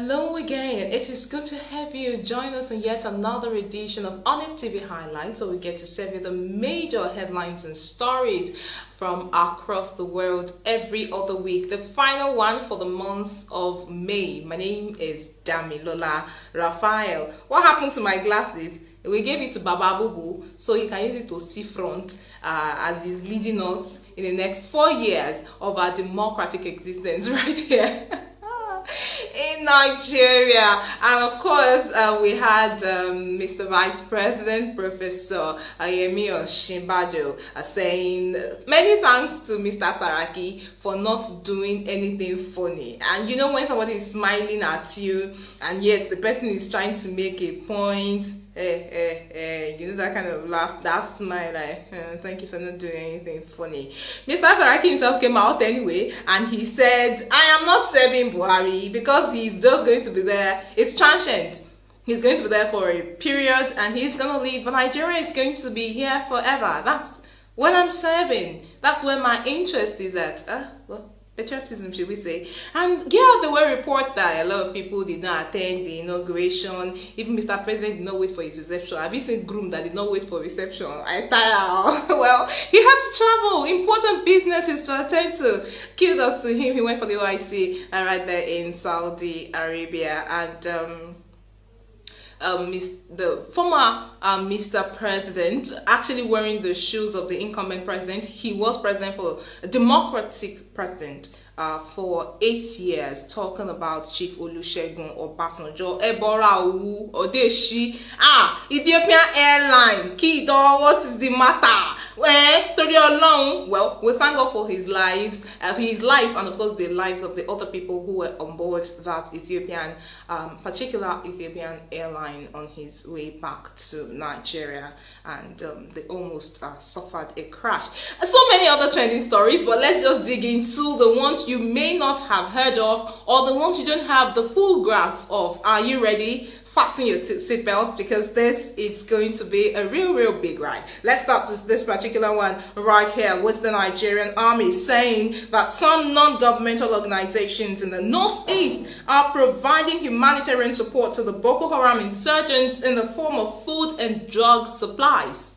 Hello again, it is good to have you join us on yet another edition of ONIF TV Highlights, where we get to serve you the major headlines and stories from across the world every other week. The final one for the month of May. My name is Damilola Raphael. What happened to my glasses? We gave it to Baba Bubu so he can use it to see front as he's leading us in the next 4 years of our democratic existence right here in Nigeria. And of course, we had Mr. Vice President, Professor Ayemi Osinbajo, saying many thanks to Mr. Saraki for not doing anything funny. And you know when somebody is smiling at you, and yes, the person is trying to make a point, you know that kind of laugh, that smile, like thank you for not doing anything funny. Mr. Saraki himself came out anyway and he said, I am not serving Buhari because he's just going to be there. It's transient. He's going to be there for a period and he's going to leave, but Nigeria is going to be here forever. That's when I'm serving. That's where my interest is at. Well, patriotism, should we say. And yeah, there were reports that a lot of people did not attend the inauguration. Even Mr. President did not wait for his reception. Have you seen groom that did not wait for reception? I tire. Well, he had to travel, important businesses to attend to. Kudos to him. He went for the OIC right there in Saudi Arabia. And the former Mr. President, actually wearing the shoes of the incumbent president. He was president for a democratic president for 8 years, talking about Chief Olusegun Obasanjo, Ebora Owu, Odeshi, Ethiopian Airline, Kido, what is the matter? Well, we thank God for his life, and of course the lives of the other people who were on board that Ethiopian, particular Ethiopian airline on his way back to Nigeria, and they almost suffered a crash. So many other trending stories, but let's just dig into the ones you may not have heard of, or the ones you don't have the full grasp of. Are you ready? Fasten your seatbelts because this is going to be a real big ride. Let's start with this particular one right here, with the Nigerian army saying that some non-governmental organizations in the northeast are providing humanitarian support to the Boko Haram insurgents in the form of food and drug supplies.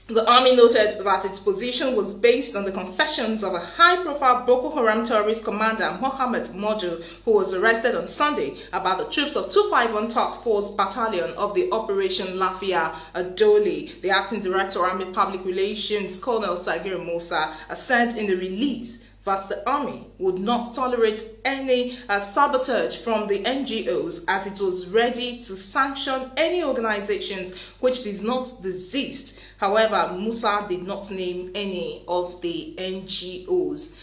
The army noted that its position was based on the confessions of a high-profile Boko Haram terrorist commander, Mohammed Modu, who was arrested on Sunday, about the troops of 251 Task Force Battalion of the Operation Lafia Adoli. The acting director, Army Public Relations, Colonel Sagir Musa, said in the release that the army would not tolerate any sabotage from the NGOs, as it was ready to sanction any organizations which did not desist. However, Musa did not name any of the NGOs.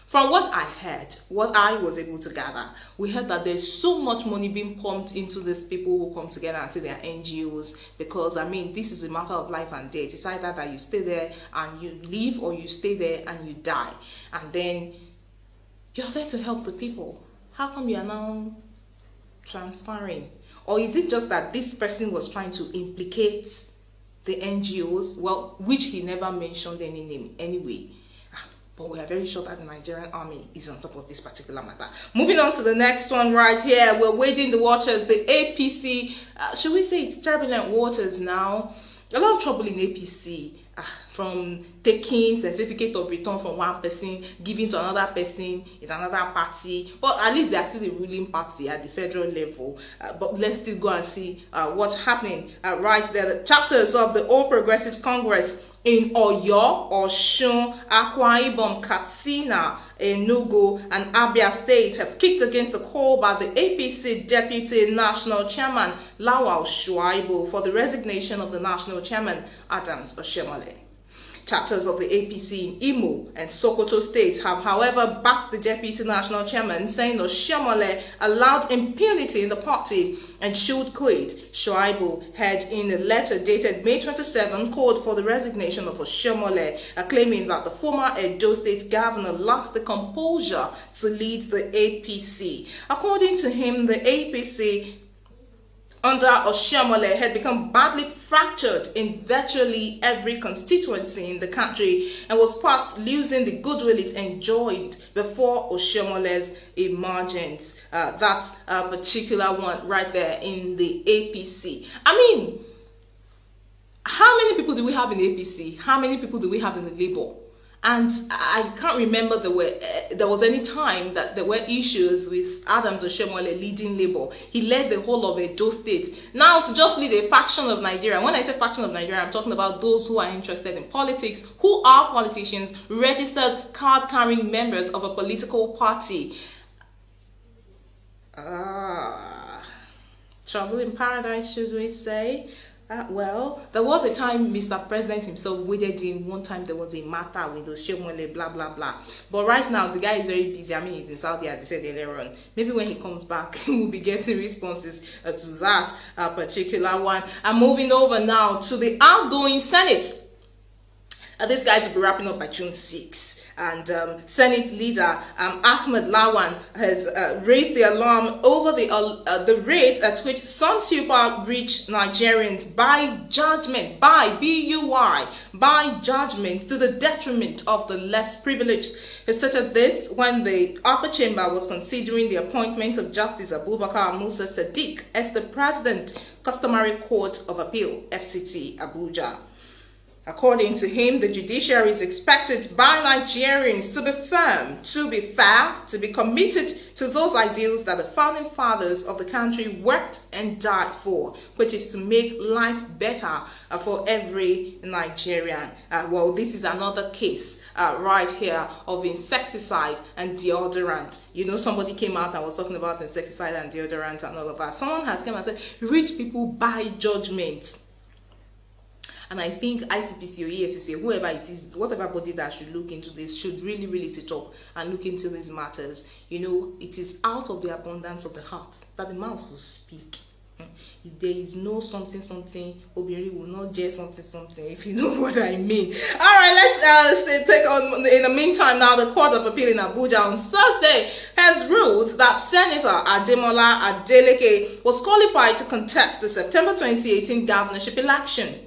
From what I heard, what I was able to gather, we heard that there's so much money being pumped into these people who come together and say they're NGOs, because I mean, this is a matter of life and death. It's either that you stay there and you live, or you stay there and you die. And then you're there to help the people. How come you are now transferring? Or is it just that this person was trying to implicate the NGOs, well, which he never mentioned any name anyway? But we are very sure that the Nigerian army is on top of this particular matter. Moving on to the next one right here. We're wading the waters. The APC, should we say it's turbulent waters now? A lot of trouble in APC. From taking certificate of return from one person, giving to another person in another party. But at least they are still the ruling party at the federal level. But let's still go and see what's happening right there. The chapters of the All Progressives Congress in Oyo, Osun, Akwa Ibom, Katsina, Enugu, and Abia State have kicked against the call by the APC Deputy National Chairman Lawal Shuaibu for the resignation of the National Chairman Adams Oshomole. Chapters of the APC in Imo and Sokoto State have, however, backed the Deputy National Chairman, saying Oshomole allowed impunity in the party and should quit. Shuaibu had, in a letter dated May 27, called for the resignation of Oshomole, claiming that the former Edo State governor lacks the composure to lead the APC. According to him, the APC under Oshiomhole had become badly fractured in virtually every constituency in the country and was fast losing the goodwill it enjoyed before Oshiomhole's emergence. That's a particular one right there in the APC. I mean, how many people do we have in the APC? How many people do we have in the Labour? And I can't remember there was any time that there were issues with Adams Oshiomhole leading Labour. He led the whole of Edo State. Now to just lead a faction of Nigeria, when I say faction of Nigeria, I'm talking about those who are interested in politics, who are politicians, registered card-carrying members of a political party. Trouble in paradise, should we say? Well, there was a time Mr. President himself waded in. One time there was a matter with Oshiomhole, blah, blah, blah. But right now, the guy is very busy. I mean, he's in Saudi, as he said earlier on. Maybe when he comes back, we'll be getting responses to that particular one. I'm moving over now to the outgoing Senate. These guys will be wrapping up by June 6. And Senate leader Ahmed Lawan has raised the alarm over the rate at which some super rich Nigerians buy judgment, B-U-Y, buy judgment to the detriment of the less privileged. He stated this when the upper chamber was considering the appointment of Justice Abubakar Musa Sadiq as the President, Customary Court of Appeal, FCT, Abuja. According to him, the judiciary is expected by Nigerians to be firm, to be fair, to be committed to those ideals that the founding fathers of the country worked and died for, which is to make life better for every Nigerian. Well, this is another case right here of insecticide and deodorant. You know, somebody came out and was talking about insecticide and deodorant and all of that. Someone has come and said, rich people buy judgment. And I think ICPC or EFCC, whoever it is, whatever body that should look into this, should really, really sit up and look into these matters. You know, it is out of the abundance of the heart that the mouth will speak. If there is no something, Obiri will not just something, if you know what I mean. All right, let's take on, in the meantime now, the Court of Appeal in Abuja on Thursday has ruled that Senator Ademola Adeleke was qualified to contest the September 2018 governorship election.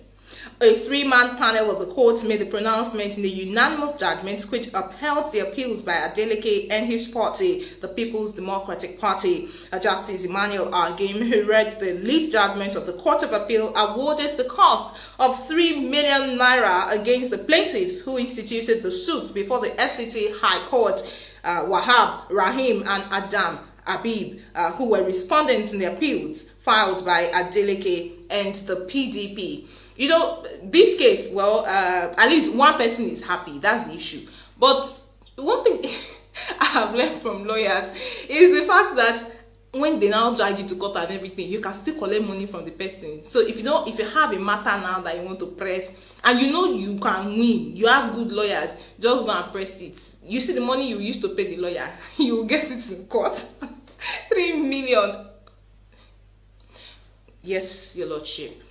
A three-man panel of the court made the pronouncement in a unanimous judgment which upheld the appeals by Adeleke and his party, the People's Democratic Party. Justice Emmanuel Agim, who read the lead judgment of the Court of Appeal, awarded the cost of 3 million naira against the plaintiffs who instituted the suit before the FCT High Court, Wahab, Rahim, and Adam Abib, who were respondents in the appeals filed by Adeleke and the PDP. You know, this case, well, at least one person is happy. That's the issue. But one thing I have learned from lawyers is the fact that when they now drag you to court and everything, you can still collect money from the person. So if you have a matter now that you want to press, and you know you can win, you have good lawyers, just go and press it. You see the money you used to pay the lawyer, you will get it in court. 3 million. Yes, your lordship.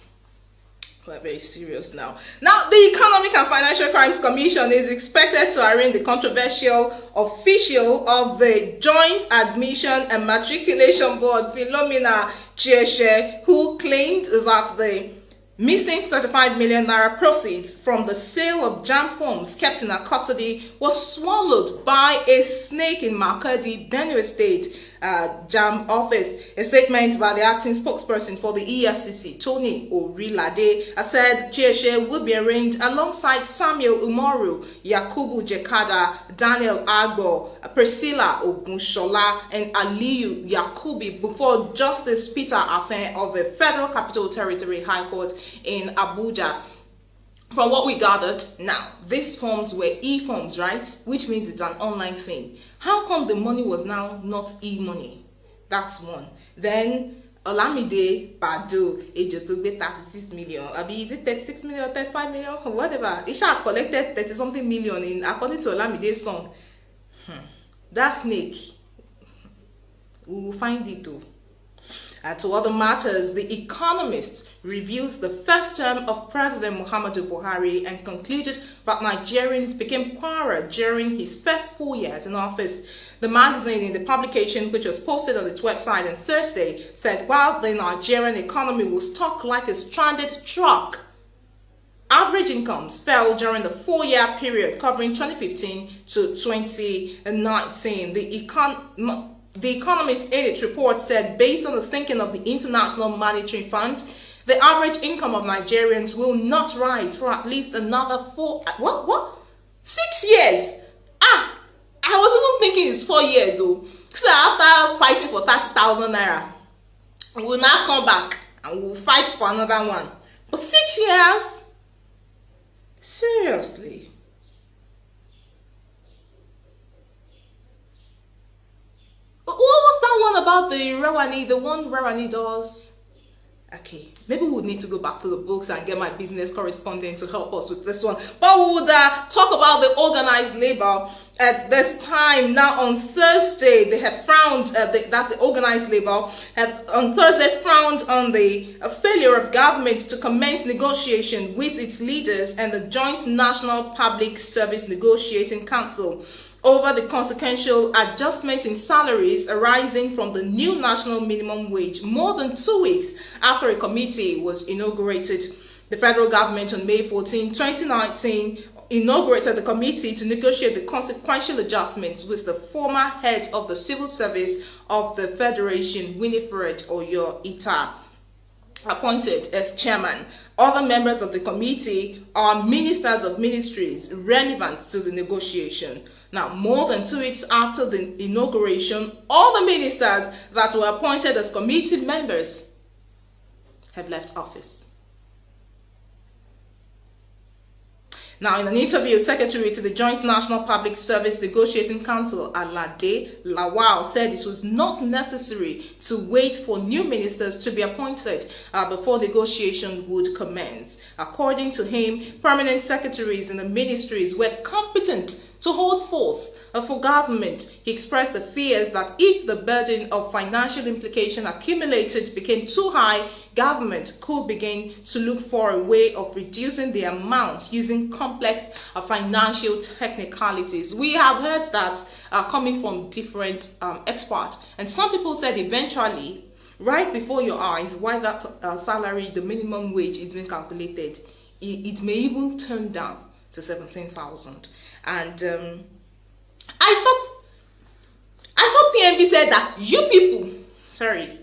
We're very serious now. Now, the Economic and Financial Crimes Commission is expected to arraign the controversial official of the Joint Admission and Matriculation Board, Philomena Chieshe, who claimed that the missing 35 million naira proceeds from the sale of JAMB forms kept in her custody was swallowed by a snake in Makurdi, Benue State JAMB office. A statement by the acting spokesperson for the EFCC, Tony Orilade, said Chieshe will be arraigned alongside Samuel Umoru, Yakubu Jekada, Daniel Agbo, Priscilla Ogunshola, and Aliyu Yakubi before Justice Peter Afen of the Federal Capital Territory High Court in Abuja. From what we gathered, now, these forms were e-forms, right? Which means it's an online thing. How come the money was now not e-money? That's one. Then, Olamide Badu, Ejotogbe 36 million. Is it 36 million or 35 million? Whatever. Isha collected 30-something million in, according to Olamide's song. That snake, we will find it too. To other matters, The Economist reviews the first term of President Muhammadu Buhari and concluded that Nigerians became poorer during his first 4 years in office. The magazine, in the publication which was posted on its website on Thursday, said while the Nigerian economy was stuck like a stranded truck, average incomes fell during the 4-year period covering 2015 to 2019. The Economist in its report said, based on the thinking of the International Monetary Fund, the average income of Nigerians will not rise for at least another 6 years. I was even thinking it's 4 years though. So after fighting for 30,000 naira, we'll now come back and we'll fight for another one. But 6 years? Seriously? What was that one about the Rawani, the one Rawani does? Okay, maybe we would need to go back to the books and get my business correspondent to help us with this one. But we would talk about the organized labor at this time. Now on Thursday, they have frowned, that's the organized labor, have on Thursday frowned on the failure of government to commence negotiation with its leaders and the Joint National Public Service Negotiating Council over the consequential adjustment in salaries arising from the new national minimum wage more than 2 weeks after a committee was inaugurated. The federal government on May 14, 2019 inaugurated the committee to negotiate the consequential adjustments with the former head of the civil service of the Federation, Winifred Oyo-Ita, appointed as chairman. Other members of the committee are ministers of ministries relevant to the negotiation. Now, more than 2 weeks after the inauguration, all the ministers that were appointed as committee members have left office. Now, in an interview, Secretary to the Joint National Public Service Negotiating Council, Alade Lawal, said it was not necessary to wait for new ministers to be appointed before negotiation would commence. According to him, permanent secretaries in the ministries were competent to hold forth for government. He expressed the fears that if the burden of financial implication accumulated became too high, government could begin to look for a way of reducing the amount using complex financial technicalities. We have heard that coming from different experts, and some people said eventually, right before your eyes, while that salary, the minimum wage, is being calculated, it may even turn down to 17,000. And I thought PNB said that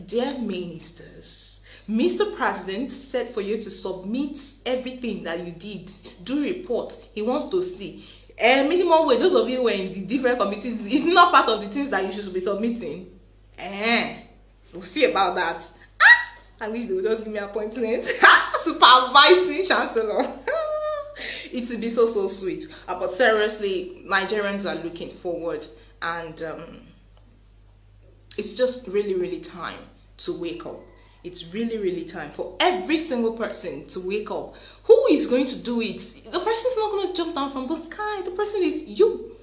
dear ministers, Mr. President said for you to submit everything that you did, do report. He wants to see. Minimum wage, those of you who are in the different committees, it's not part of the things that you should be submitting. We'll see about that. I wish they would just give me an appointment. Supervising Chancellor. It would be so sweet. But seriously, Nigerians are looking forward, and it's just really time to wake up. It's really time for every single person to wake up. Who is going to do it? The person is not going to jump down from the sky. The person is you.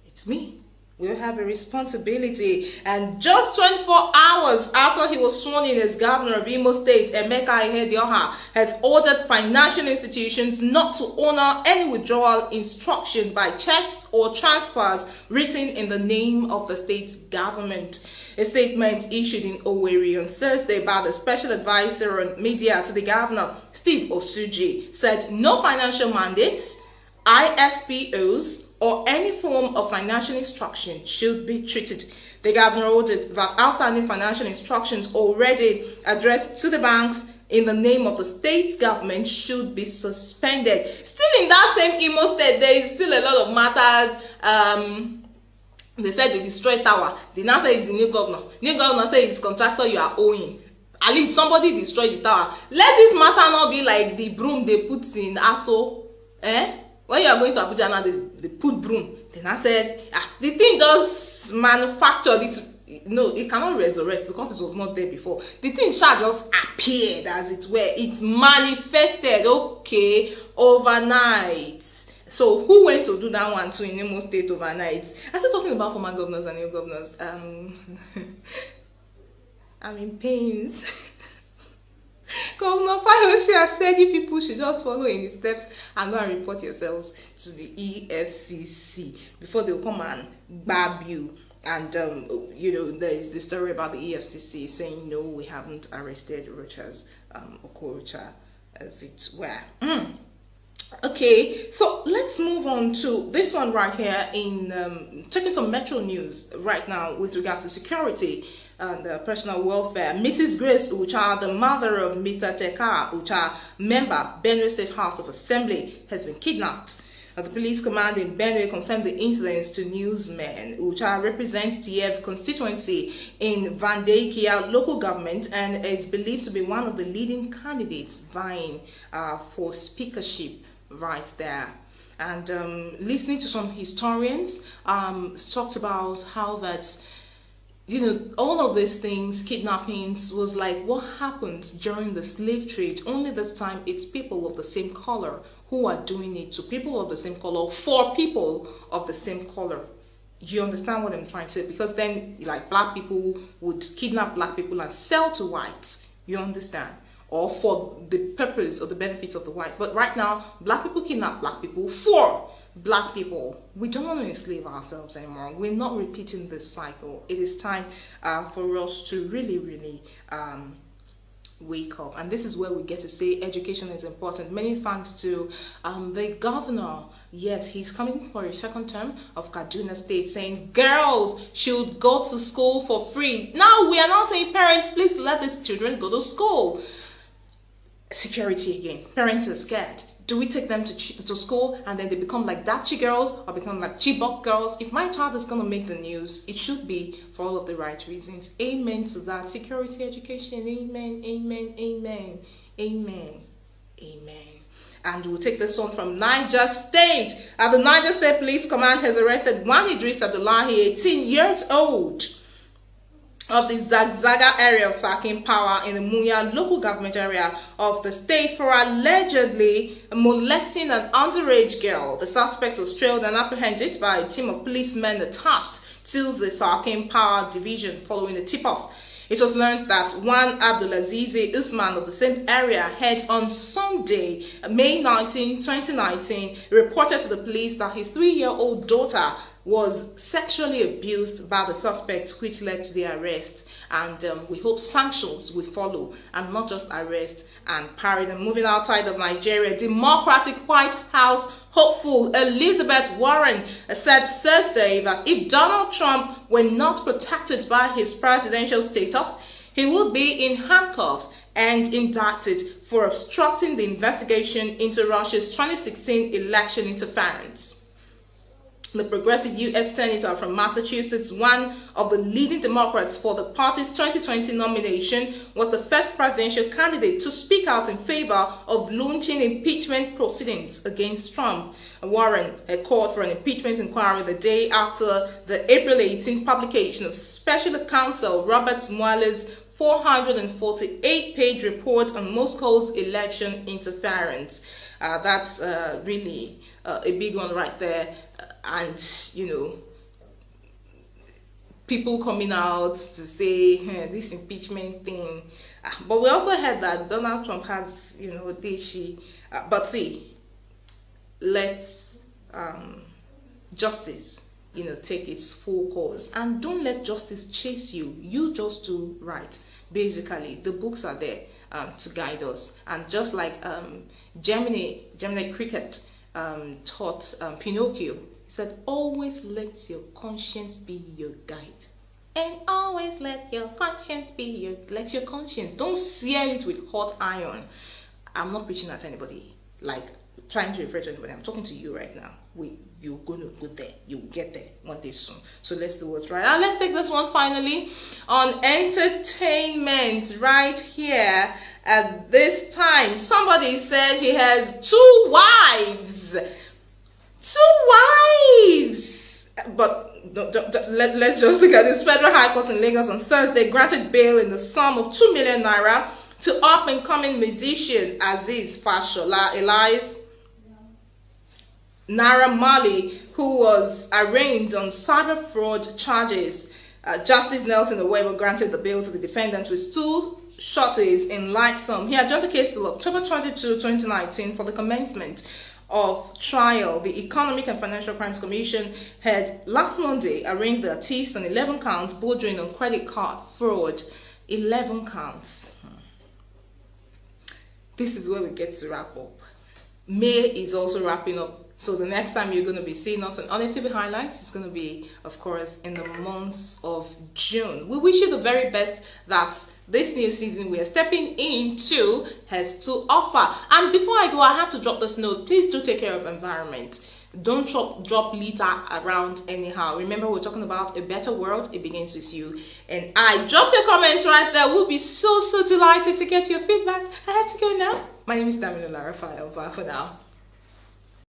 It's me. We have a responsibility. And just 24 hours after he was sworn in as governor of Imo State, Emeka Ihedioha has ordered financial institutions not to honor any withdrawal instruction by checks or transfers written in the name of the state's government. A statement issued in Owerri on Thursday by the special advisor on media to the governor, Steve Osuji, said no financial mandates, ISPOs, or any form of financial instruction should be treated. The governor ordered that outstanding financial instructions already addressed to the banks in the name of the state's government should be suspended. Still in that same Imo State, there is still a lot of matters. They said they destroyed tower. They now say it's the new governor. New governor says it's contractor you are owing. At least somebody destroyed the tower. Let this matter not be like the broom they put in Aso. When you are going to Abuja now, they put broom. Then I said, the thing just manufactured it. No, it cannot resurrect because it was not there before. The thing shall just appeared, as it were. It's manifested, okay, overnight. So who went to do that one too in Imo State overnight? I'm still talking about former governors and new governors. I'm in pains. Governor Fayoshi has said you people should just follow in his steps and go and report yourselves to the EFCC before they will come and grab you. And there is the story about the EFCC saying no, we haven't arrested Rocha's Okorocha, as it were. Okay, so let's move on to this one right here in checking some Metro news right now with regards to security and personal welfare. Mrs. Grace Ucha, the mother of Mr. Teka Ucha, member, Benue State House of Assembly, has been kidnapped. The police command in Benue confirmed the incidents to newsmen. Ucha represents TF constituency in Vandaikia local government and is believed to be one of the leading candidates vying for speakership right there. And listening to some historians talked about how that all of these things, kidnappings, was like what happened during the slave trade. Only this time it's people of the same color who are doing it to people of the same color for people of the same color. You understand what I'm trying to say? Because then, like, black people would kidnap black people and sell to whites. You understand? Or for the purpose or the benefits of the white. But right now, black people kidnap black people for black people. We don't want to enslave ourselves anymore. We're not repeating this cycle. It is time for us to really wake up. And this is where we get to say education is important. Many thanks to the governor. Yes, he's coming for a second term of Kaduna State, saying girls should go to school for free. Now we are now saying, parents, please let these children go to school. Security again. Parents are scared. Do we take them to school and then they become like Dachi girls or become like Chibok girls? If my child is going to make the news, it should be for all of the right reasons. Amen to that. Security education. Amen, amen, amen, amen, amen. And we'll take this one from Niger State. The Niger State Police Command has arrested one Idris Abdullahi, 18 years old, of the Zagzaga area of Sakin Power in the Muya local government area of the state for allegedly molesting an underage girl. The suspect was trailed and apprehended by a team of policemen attached to the Sakin Power division following the tip-off. It was learned that one Abdulaziz Usman of the same area had on Sunday, May 19, 2019, reported to the police that his 3-year-old daughter was sexually abused by the suspects, which led to the arrest. And we hope sanctions will follow and not just arrest and parade. And moving outside of Nigeria, Democratic White House hopeful Elizabeth Warren said Thursday that if Donald Trump were not protected by his presidential status, he would be in handcuffs and indicted for obstructing the investigation into Russia's 2016 election interference. The progressive U.S. Senator from Massachusetts, one of the leading Democrats for the party's 2020 nomination, was the first presidential candidate to speak out in favor of launching impeachment proceedings against Trump. Warren had called for an impeachment inquiry the day after the April 18th publication of Special Counsel Robert Mueller's 448-page report on Moscow's election interference. That's really a big one right there. And people coming out to say this impeachment thing, but we also heard that Donald Trump has but see, let's justice take its full course, and don't let justice chase you. You just do right. Basically, the books are there to guide us, and just like Gemini Cricket taught Pinocchio. He said, always let your conscience be your guide. And always let your conscience be let your conscience. Don't sear it with hot iron. I'm not preaching at anybody, like trying to refer to anybody. I'm talking to you right now. You're going to go there. You will get there one day soon. So let's do what's right. And let's take this one finally on entertainment right here. At this time, somebody said he has 2 wives. 2 wives! But let's just look at this. Federal High Court in Lagos on Thursday granted bail in the sum of 2 million naira to up-and-coming musician Aziz Fashola Elias Naira Marley, who was arraigned on cyber fraud charges. Justice Nelson Owebo granted the bail to the defendant with 2 sureties in like sum. He adjourned the case till October 22, 2019 for the commencement of trial, the Economic and Financial Crimes Commission had last Monday arraigned the accused on 11 counts bordering on credit card fraud. 11 counts. This is where we get to wrap up. May is also wrapping up. So the next time you're going to be seeing us on ONIF TV Highlights, it's going to be, of course, in the months of June. We wish you the very best that this new season we are stepping into has to offer. And before I go, I have to drop this note. Please do take care of the environment. Don't drop litter around anyhow. Remember, we're talking about a better world. It begins with you. And drop your comments right there. We'll be so delighted to get your feedback. I have to go now. My name is Damilola Raphael. Bye for now.